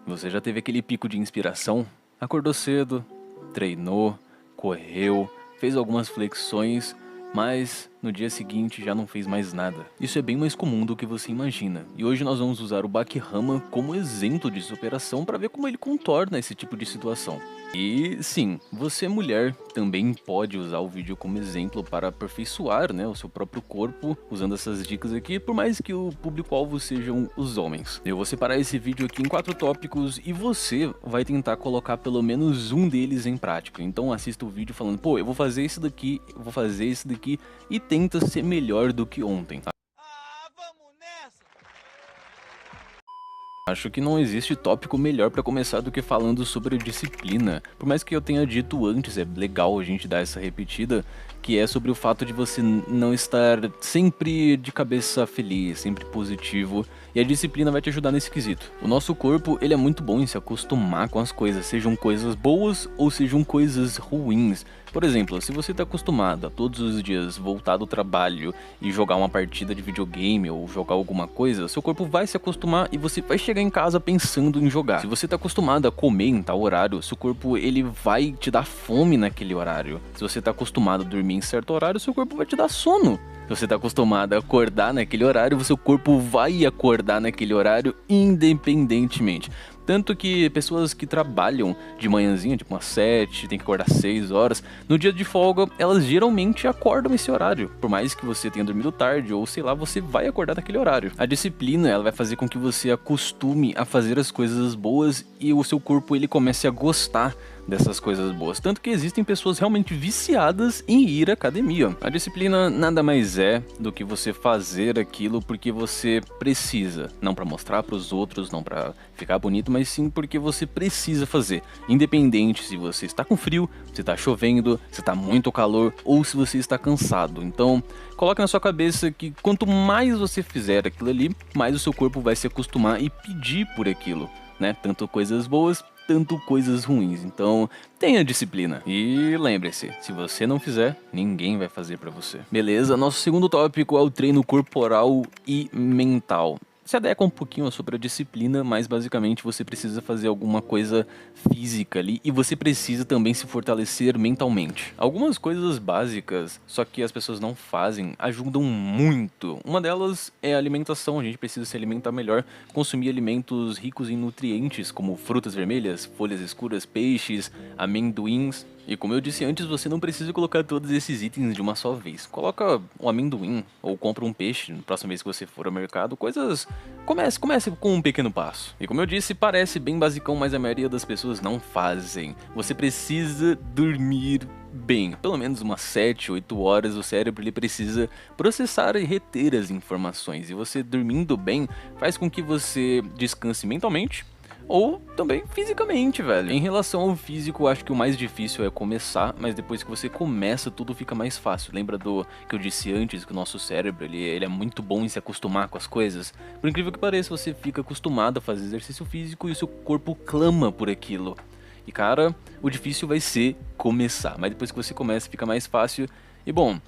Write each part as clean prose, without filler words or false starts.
Você já teve aquele pico de inspiração? Acordou cedo, treinou, correu, fez algumas flexões, mas no dia seguinte já não fez mais nada. Isso é bem mais comum do que você imagina. E hoje nós vamos usar o Baki-Hama como exemplo de superação para ver como ele contorna esse tipo de situação. E sim, você mulher também pode usar o vídeo como exemplo para aperfeiçoar, né, o seu próprio corpo usando essas dicas aqui, por mais que o público-alvo sejam os homens. Eu vou separar esse vídeo aqui em 4 tópicos e você vai tentar colocar pelo menos um deles em prática. Então assista o vídeo falando, pô, eu vou fazer isso daqui, eu vou fazer isso daqui e tenta ser melhor do que ontem. Acho que não existe tópico melhor para começar do que falando sobre disciplina. Por mais que eu tenha dito antes, é legal a gente dar essa repetida, que é sobre o fato de você não estar sempre de cabeça feliz, sempre positivo, e a disciplina vai te ajudar nesse quesito. O nosso corpo, ele é muito bom em se acostumar com as coisas, sejam coisas boas ou sejam coisas ruins. Por exemplo, se você está acostumado a todos os dias voltar do trabalho e jogar uma partida de videogame ou jogar alguma coisa, seu corpo vai se acostumar e você vai chegar em casa pensando em jogar. Se você está acostumado a comer em tal horário, seu corpo ele vai te dar fome naquele horário. Se você está acostumado a dormir em certo horário, seu corpo vai te dar sono. Se você está acostumado a acordar naquele horário, seu corpo vai acordar naquele horário independentemente. Tanto que pessoas que trabalham de manhãzinha, tipo umas 7, tem que acordar 6 horas, no dia de folga, elas geralmente acordam esse horário. Por mais que você tenha dormido tarde, ou sei lá, você vai acordar naquele horário. A disciplina, ela vai fazer com que você acostume a fazer as coisas boas e o seu corpo, ele comece a gostar dessas coisas boas. Tanto que existem pessoas realmente viciadas em ir à academia. A disciplina nada mais é do que você fazer aquilo porque você precisa. Não para mostrar para os outros, não para ficar bonito, mas sim porque você precisa fazer. Independente se você está com frio, se está chovendo, se está muito calor ou se você está cansado. Então, coloque na sua cabeça que quanto mais você fizer aquilo ali, mais o seu corpo vai se acostumar e pedir por aquilo, né? Tanto coisas boas, tanto coisas ruins. Então, tenha disciplina. E lembre-se, se você não fizer, ninguém vai fazer pra você. Beleza, nosso segundo tópico é o treino corporal e mental. Se adequa um pouquinho sobre a disciplina, mas basicamente você precisa fazer alguma coisa física ali e você precisa também se fortalecer mentalmente. Algumas coisas básicas, só que as pessoas não fazem, ajudam muito. Uma delas é a alimentação, a gente precisa se alimentar melhor, consumir alimentos ricos em nutrientes, como frutas vermelhas, folhas escuras, peixes, amendoins. E como eu disse antes, você não precisa colocar todos esses itens de uma só vez. Coloca um amendoim ou compra um peixe na próxima vez que você for ao mercado. Coisas... Comece com um pequeno passo. E como eu disse, parece bem basicão, mas a maioria das pessoas não fazem. Você precisa dormir bem. Pelo menos umas 7, 8 horas o cérebro ele precisa processar e reter as informações. E você dormindo bem faz com que você descanse mentalmente ou também fisicamente, velho. Em relação ao físico, eu acho que o mais difícil é começar, mas depois que você começa, tudo fica mais fácil. Lembra do que eu disse antes, que o nosso cérebro, ele é muito bom em se acostumar com as coisas? Por incrível que pareça, você fica acostumado a fazer exercício físico e o seu corpo clama por aquilo. E cara, o difícil vai ser começar, mas depois que você começa, fica mais fácil. E bom,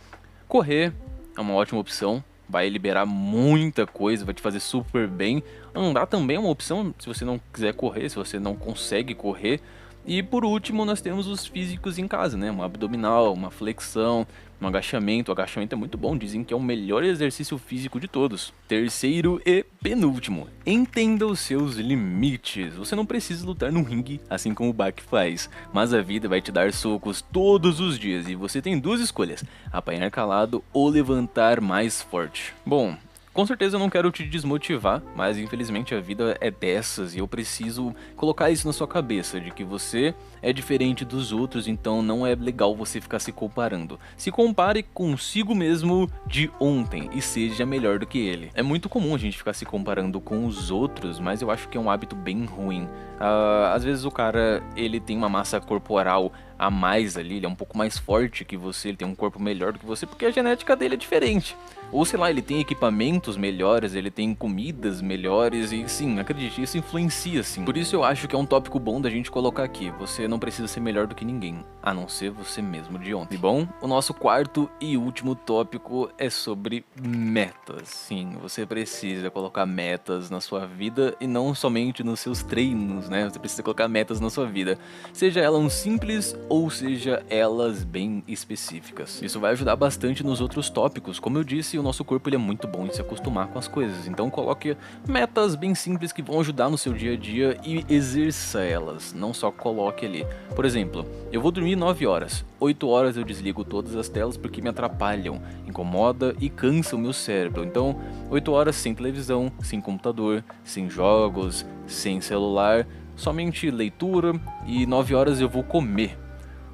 correr é uma ótima opção. Vai liberar muita coisa, vai te fazer super bem. Andar também é uma opção, se você não quiser correr, se você não consegue correr. E por último, nós temos os físicos em casa, né? Uma abdominal, uma flexão, um agachamento. O agachamento é muito bom, dizem que é o melhor exercício físico de todos. Terceiro e penúltimo, entenda os seus limites. Você não precisa lutar no ringue, assim como o Baki faz, mas a vida vai te dar socos todos os dias e você tem duas escolhas: apanhar calado ou levantar mais forte. Bom, com certeza eu não quero te desmotivar, mas infelizmente a vida é dessas e eu preciso colocar isso na sua cabeça, de que você é diferente dos outros, então não é legal você ficar se comparando. Se compare consigo mesmo de ontem e seja melhor do que ele. É muito comum a gente ficar se comparando com os outros, mas eu acho que é um hábito bem ruim. Às vezes o cara, ele tem uma massa corporal a mais ali, ele é um pouco mais forte que você, ele tem um corpo melhor do que você, porque a genética dele é diferente. Ou sei lá, ele tem equipamentos melhores, ele tem comidas melhores e sim, acredite, isso influencia sim. Por isso eu acho que é um tópico bom da gente colocar aqui. Você não precisa ser melhor do que ninguém, a não ser você mesmo de ontem. E bom, o nosso quarto e último tópico é sobre metas. Sim, você precisa colocar metas na sua vida e não somente nos seus treinos, né? Você precisa colocar metas na sua vida, seja elas simples ou seja elas bem específicas. Isso vai ajudar bastante nos outros tópicos. Como eu disse, o nosso corpo ele é muito bom em se acostumar com as coisas, então coloque metas bem simples que vão ajudar no seu dia a dia e exerça elas, não só coloque ali. Por exemplo, eu vou dormir 9 horas, 8 horas eu desligo todas as telas porque me atrapalham, incomoda e cansa o meu cérebro. Então 8 horas sem televisão, sem computador, sem jogos, sem celular, somente leitura, e 9 horas eu vou comer.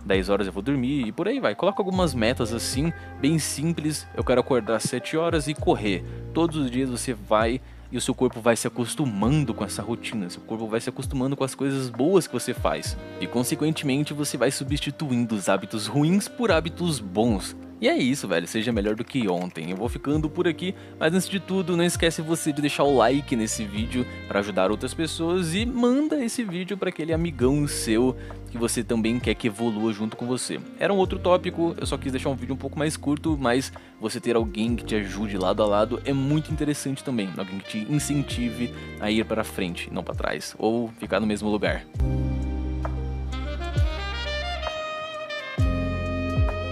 10 horas eu vou dormir e por aí vai. Coloca algumas metas assim, bem simples. Eu quero acordar às 7 horas e correr. Todos os dias você vai e o seu corpo vai se acostumando com essa rotina. Seu corpo vai se acostumando com as coisas boas que você faz. E consequentemente você vai substituindo os hábitos ruins por hábitos bons. E é isso, velho, seja melhor do que ontem. Eu vou ficando por aqui, mas antes de tudo, não esquece você de deixar o like nesse vídeo para ajudar outras pessoas e manda esse vídeo para aquele amigão seu que você também quer que evolua junto com você. Era um outro tópico, eu só quis deixar um vídeo um pouco mais curto, mas você ter alguém que te ajude lado a lado é muito interessante também, alguém que te incentive a ir para frente, não para trás, ou ficar no mesmo lugar.